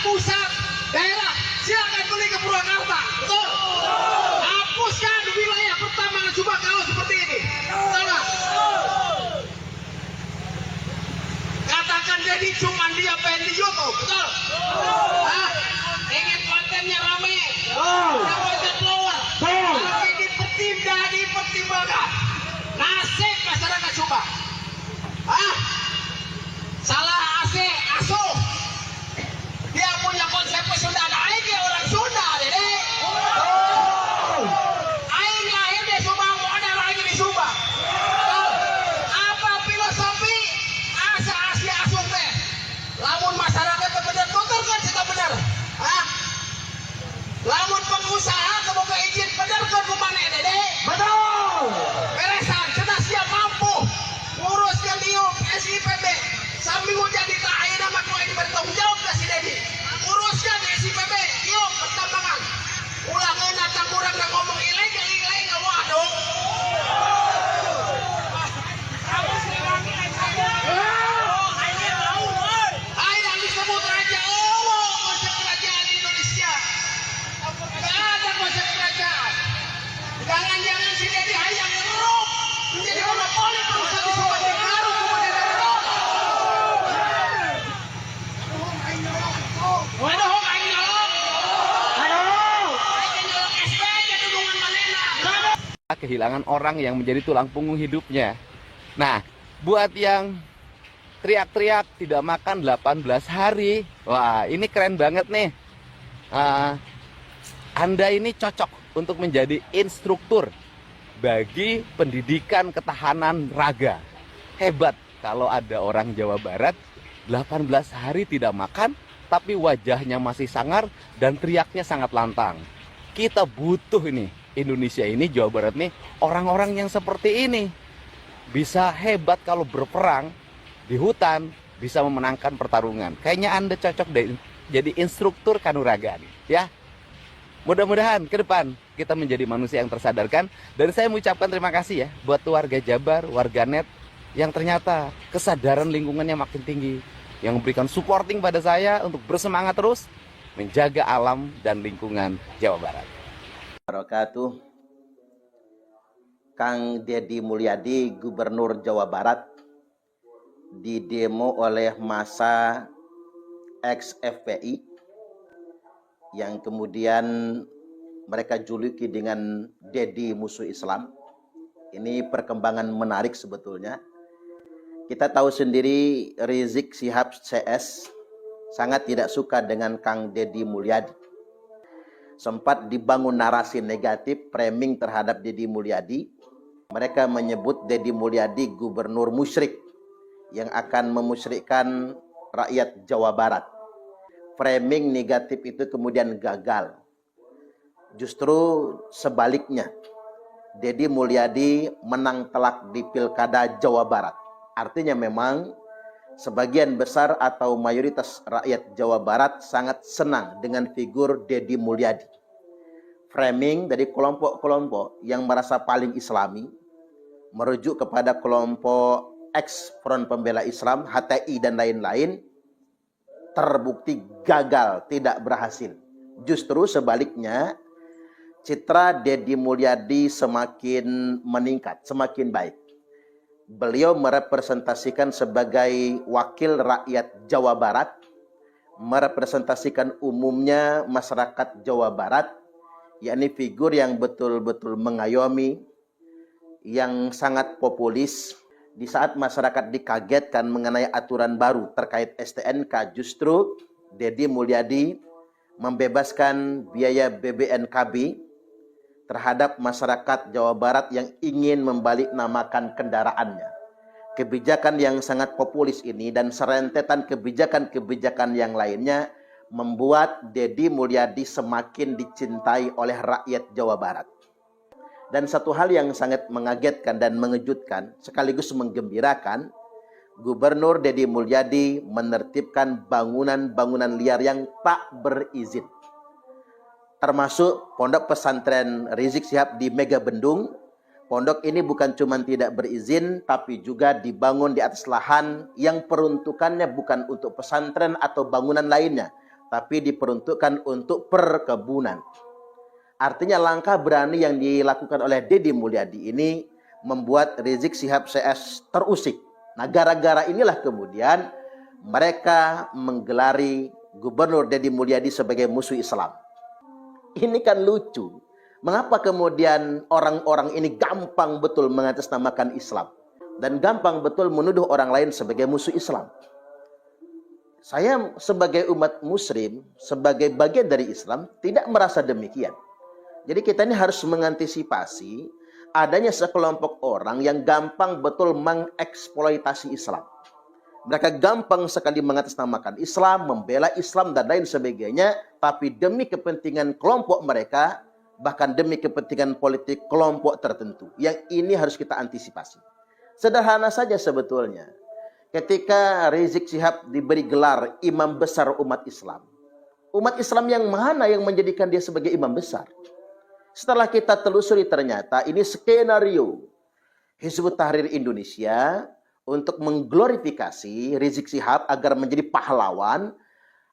pusat, daerah, silakan beli ke Purwakarta. Betul? Hapuskan wilayah pertambangan Subang kalau seperti ini. Betul nggak? Katakan jadi cuma dia pengen di YouTube. Betul? Hah? Ingin kontennya rame. Dapat follower. Tapi dipertimbangkan. Nasib masyarakat Subang. Hah? Salah asuh. Dia punya konsep Sunda. Aing dia orang Sunda, Dede. Aing lahir di Subang, modal lagi di Subang. Apa filosofi asa asuh teh? Lamun masyarakat bener tuturkan kita bener. Hah? Lamun pengusaha kebuka izin bener kan kumane, Dede? Betul. Beresan, kita siap mampu urus galium SIPB sambil jadi terakhir nama kau ini bertanggung jawab ke si Dedi. Uruskan SIPB, yuk pertambangan. Ulangin datang kurang dan ngomong ilegal, waduh. Hai yang disebut Raja Allah, konsep kerajaan Indonesia. Gak ada konsep kerajaan. Jangan-jangan si Dedi hanya ngeruk menjadi monopoli perusahaan di Subang Baru kemudian ada roh. Ada hong aing nyolong. Aing nyolong SB jadi hubungan manena. Kehilangan orang yang menjadi tulang punggung hidupnya. Nah, buat yang teriak-teriak tidak makan 18 hari, wah ini keren banget nih. Anda ini cocok untuk menjadi instruktur bagi pendidikan ketahanan raga. Hebat kalau ada orang Jawa Barat 18 hari tidak makan, tapi wajahnya masih sangar dan teriaknya sangat lantang. Kita butuh ini, Indonesia ini, Jawa Barat nih, orang-orang yang seperti ini. Bisa hebat kalau berperang di hutan, bisa memenangkan pertarungan. Kayaknya Anda cocok deh jadi instruktur kanuragan, ya. Mudah-mudahan ke depan kita menjadi manusia yang tersadarkan. Dan saya mengucapkan terima kasih ya buat warga Jabar, warganet yang ternyata kesadaran lingkungannya makin tinggi, yang memberikan supporting pada saya untuk bersemangat terus menjaga alam dan lingkungan Jawa Barat. Wabarakatuh. Kang Deddy Mulyadi, Gubernur Jawa Barat, didemo oleh massa ex-FPI yang kemudian mereka juluki dengan Deddy musuh Islam. Ini perkembangan menarik sebetulnya. Kita tahu sendiri Rizik Syihab CS sangat tidak suka dengan Kang Deddy Mulyadi. Sempat dibangun narasi negatif, framing terhadap Deddy Mulyadi. Mereka menyebut Deddy Mulyadi gubernur musyrik yang akan memusyrikkan rakyat Jawa Barat. Framing negatif itu kemudian gagal. Justru sebaliknya, Deddy Mulyadi menang telak di Pilkada Jawa Barat. Artinya memang sebagian besar atau mayoritas rakyat Jawa Barat sangat senang dengan figur Deddy Mulyadi. Framing dari kelompok-kelompok yang merasa paling islami, merujuk kepada kelompok ex-Front Pembela Islam, HTI dan lain-lain, terbukti gagal, tidak berhasil. Justru sebaliknya, citra Deddy Mulyadi semakin meningkat, semakin baik. Beliau merepresentasikan sebagai wakil rakyat Jawa Barat, merepresentasikan umumnya masyarakat Jawa Barat, yakni figur yang betul-betul mengayomi, yang sangat populis. Di saat masyarakat dikagetkan mengenai aturan baru terkait STNK, justru Deddy Mulyadi membebaskan biaya BBNKB terhadap masyarakat Jawa Barat yang ingin membaliknamakan kendaraannya. Kebijakan yang sangat populis ini dan serentetan kebijakan-kebijakan yang lainnya membuat Deddy Mulyadi semakin dicintai oleh rakyat Jawa Barat. Dan satu hal yang sangat mengagetkan dan mengejutkan sekaligus menggembirakan, Gubernur Deddy Mulyadi menertibkan bangunan-bangunan liar yang tak berizin. Termasuk pondok pesantren Rizik Syihab di Megabendung. Pondok ini bukan cuma tidak berizin, tapi juga dibangun di atas lahan yang peruntukannya bukan untuk pesantren atau bangunan lainnya, tapi diperuntukkan untuk perkebunan. Artinya langkah berani yang dilakukan oleh Deddy Mulyadi ini membuat Rizik Syihab CS terusik. Nah, gara-gara inilah kemudian mereka menggelari Gubernur Deddy Mulyadi sebagai musuh Islam. Ini kan lucu. Mengapa kemudian orang-orang ini gampang betul mengatasnamakan Islam dan gampang betul menuduh orang lain sebagai musuh Islam? Saya sebagai umat muslim, sebagai bagian dari Islam, tidak merasa demikian. Jadi kita ini harus mengantisipasi adanya sekelompok orang yang gampang betul mengeksploitasi Islam. Mereka gampang sekali mengatasnamakan Islam, membela Islam dan lain sebagainya, tapi demi kepentingan kelompok mereka, bahkan demi kepentingan politik kelompok tertentu. Yang ini harus kita antisipasi. Sederhana saja sebetulnya. Ketika Rizik Syihab diberi gelar imam besar umat Islam yang mana yang menjadikan dia sebagai imam besar? Setelah kita telusuri ternyata ini skenario Hizbut Tahrir Indonesia untuk mengglorifikasi Rizik Syihab agar menjadi pahlawan,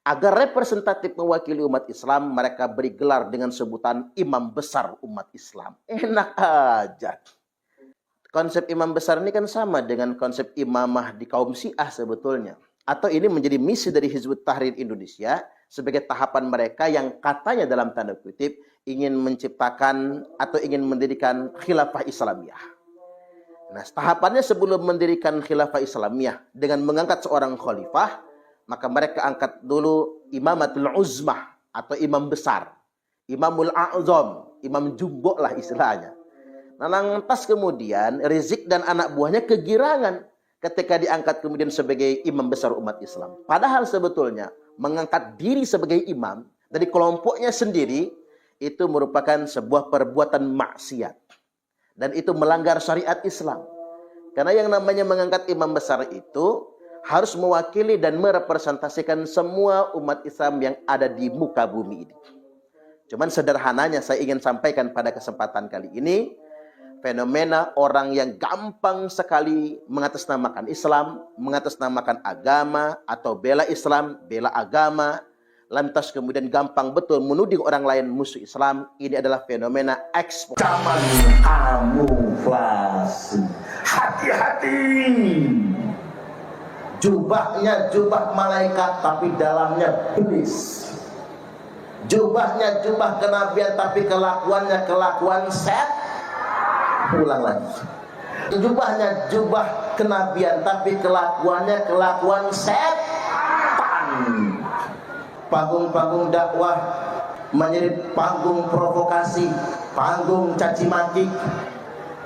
agar representatif mewakili umat Islam, mereka beri gelar dengan sebutan imam besar umat Islam. Enak aja. Konsep imam besar ini kan sama dengan konsep imamah di kaum Syiah sebetulnya. Atau ini menjadi misi dari Hizbut Tahrir Indonesia sebagai tahapan mereka yang katanya dalam tanda kutip ingin menciptakan atau ingin mendirikan khilafah Islamiyah. Nah, tahapannya sebelum mendirikan khilafah Islamiyah dengan mengangkat seorang khalifah, maka mereka angkat dulu imamatul uzmah atau imam besar, imamul a'zam, imam jumbo lah istilahnya. Nah, lantas kemudian Rizik dan anak buahnya kegirangan ketika diangkat kemudian sebagai imam besar umat Islam. Padahal sebetulnya mengangkat diri sebagai imam dari kelompoknya sendiri itu merupakan sebuah perbuatan maksiat. Dan itu melanggar syariat Islam. Karena yang namanya mengangkat imam besar itu harus mewakili dan merepresentasikan semua umat Islam yang ada di muka bumi ini. Cuman sederhananya saya ingin sampaikan pada kesempatan kali ini, fenomena orang yang gampang sekali mengatasnamakan Islam, mengatasnamakan agama, atau bela Islam, bela agama, lantas kemudian gampang betul menuding orang lain musuh Islam. Ini adalah fenomena ekspor. Zaman kamuflase. Hati-hati. Jubahnya jubah malaikat tapi dalamnya iblis. Jubahnya jubah kenabian tapi kelakuannya kelakuan set. Ulang lagi. Jubahnya jubah kenabian tapi kelakuannya kelakuan setan. Panggung-panggung dakwah menjadi panggung provokasi, panggung caci maki.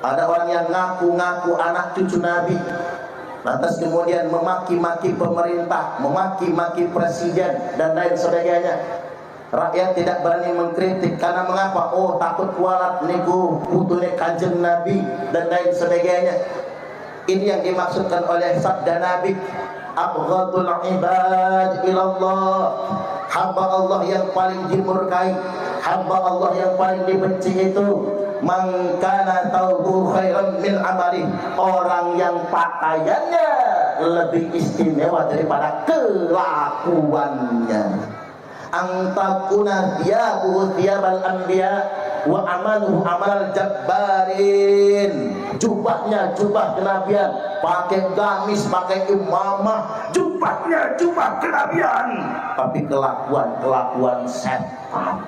Ada orang yang ngaku-ngaku anak cucu Nabi, lantas kemudian memaki-maki pemerintah, memaki-maki presiden dan lain sebagainya. Rakyat tidak berani mengkritik karena mengapa? Oh, takut kualat niku putune Kanjeng Nabi dan lain sebagainya. Ini yang dimaksudkan oleh sabda Nabi, abghadul ibad ilallah. Hamba Allah yang paling dimurkai, hamba Allah yang paling dibenci itu man kana taubu khairan min amali, orang yang pakaiannya lebih istimewa daripada kelakuannya. Antakuna thiyabuhu thiyabal anbiya wa amaluhu amal jabbarin. Jubahnya jubah kenabian, pakai gamis, pakai imamah, jubahnya jubah kenabian, tapi kelakuan setan.